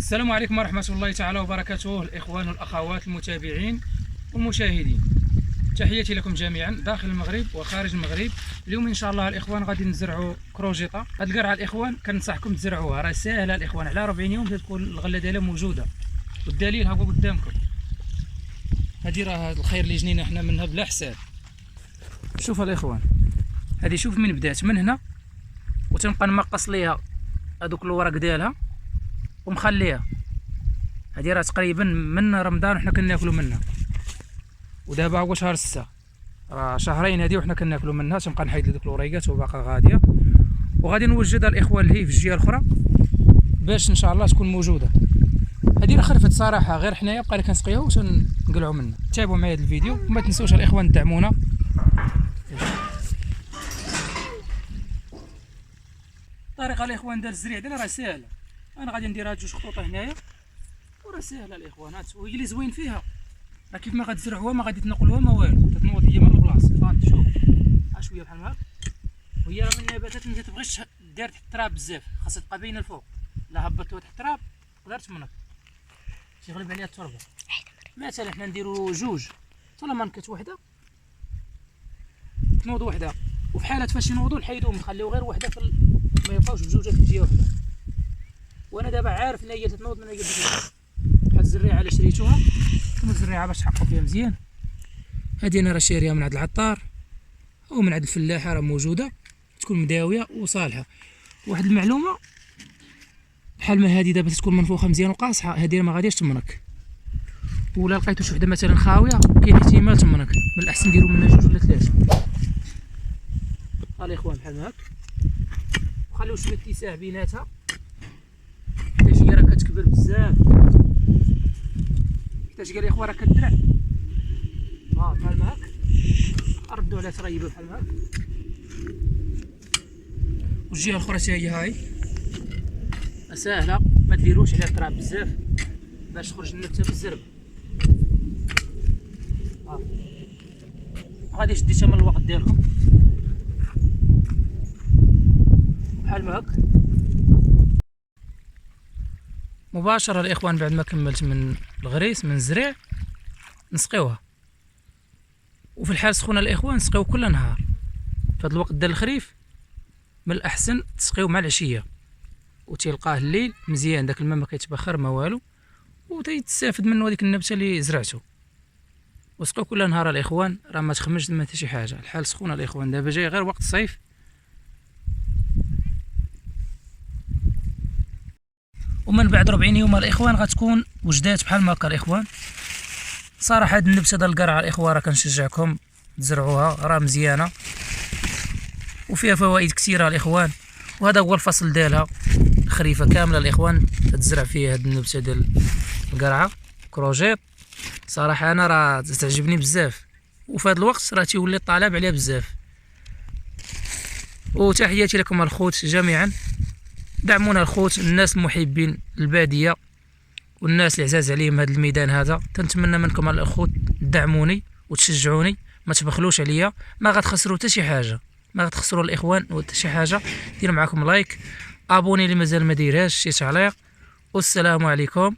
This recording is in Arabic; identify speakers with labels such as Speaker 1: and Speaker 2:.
Speaker 1: السلام عليكم ورحمة الله تعالى وبركاته، الإخوان والأخوات المتابعين والمشاهدين، تحياتي لكم جميعا داخل المغرب وخارج المغرب. اليوم إن شاء الله الإخوان غادي نزرعوا كروجيطة. هاد القرعة الإخوان كنصحكم تزرعوها، راه ساهلة الإخوان، على 40 يوم تكون الغلة ديالها موجودة، والدليل ها هو قدامكم. هادي راه الخير اللي جنينا حنا منها بلا حساب. شوف الإخوان، هادي شوف من بدات من هنا وتنبقى نمقص ليها هادوك الورق ديالها ومخليها. هادي راه تقريبا من رمضان وحنا كناكلو منها، ودابا هو شهر 6، راه شهرين هادي وحنا كناكلو منها. تنبقى نحيد دوك الوريقات وباقا غاديه، وغادي نوجدها الاخوان اللي في الجهه الاخرى باش ان شاء الله تكون موجوده. هادي راه خلفت صراحه، غير حنايا بقينا كنسقيوها وتنقلعوا منها. تابعوا معايا هذا الفيديو وما تنسوش الاخوان تدعمونا. الطريقه الاخوان ديال الزريع ديالها راه ساهله، انا غادي نديرها جوج خطوط هنايا وراه ساهله الاخوان. هاد وهي اللي زوين فيها راه كيف ما غتزرعوها ما غادي تنقلوها ما والو، تتنوض هي من البلاصه. فهمت؟ شوف ها شويه بحال هكا، وهي راه من النباتات اللي متبغيش دير تحت التراب بزاف، خاصها تبقى باينه الفوق. لا هبطتوها تحت التراب تقدر تمنك تيغلب عليها التربه. مثلا حنا نديرو جوج، طالما نكت وحده تنوض وحده، وفي حالة فاش ينوضو نحيدوهم نخليو غير وحده ما يبقاوش بجوجات في جهه وحده. وانا دابا عارف ان هي تتنوض من هي بحال الزريعه اللي شريتوها، شنو الزريعه باش تحققوا فيها مزيان. هادي انا راه شاريها من عند العطار او من عند الفلاحه، راه موجوده تكون مداويه وصالحه. واحد المعلومه، بحال ما هادي دابا تكون منفوخه مزيان وقاصحه، هادي ما غاديش تمنك. ولا لقيتو شي وحده مثلا خاويه كاين احتمال تمنك، من الاحسن نديرو منها جوج ولا ثلاثه. ها الاخوان بحال هكا، وخليو شويه اتساع بيناتها حيت هي راه كتكبر بزاف. حيت قال لي اخوان راه كدرع بحال هكا، ردوا على تريبه بحال هكا. والجهه الاخرى حتى هي هاي ساهله، ما ديروش عليها التراب بزاف باش تخرج النبته بالزرب. غاديش ديتها من الوقت ديالكم بحال هكا مباشره الاخوان. بعد ما كملت من الغريس من الزريع نسقيوها، وفي الحال سخونه الاخوان نسقيو كل نهار. في هذا الوقت ديال الخريف من الاحسن تسقيو مع العشيه وتلقاه الليل مزيان، داك الماء ما كيتبخر ما والو، وتستافد منه هذيك النبته اللي زرعتو. وسقيو كل نهار الاخوان، راه ما تخممش ما حتى شي حاجه. الحال سخونه الاخوان، دابا جاي غير وقت الصيف، ومن بعد 40 يوم الاخوان غتكون وجدات بحال هكا الاخوان. صراحه هاد النبته ديال القرعه الاخوان راه كنشجعكم تزرعوها، راه مزيانه وفيها فوائد كثيره الاخوان. وهذا هو الفصل ديالها، الخريفه كامله الاخوان تزرع فيها هاد النبته ديال القرعه كروجيط. صراحه انا راه تعجبني بزاف، وفي هذا الوقت راه تيولي الطلب عليها بزاف. وتحياتي لكم الخوت جميعا، دعمونا الخوت، الناس المحبين الباديه والناس اللي عزاز عليهم هذا الميدان هذا. تنتمنى منكم الاخوت تدعموني وتشجعوني، ما تبخلوش عليا، ما غتخسروا حتى شي حاجه، ما غتخسروا الاخوان حتى شي حاجه. دير معكم لايك، ابوني اللي مازال ما ديرهاش، شي تعليق، والسلام عليكم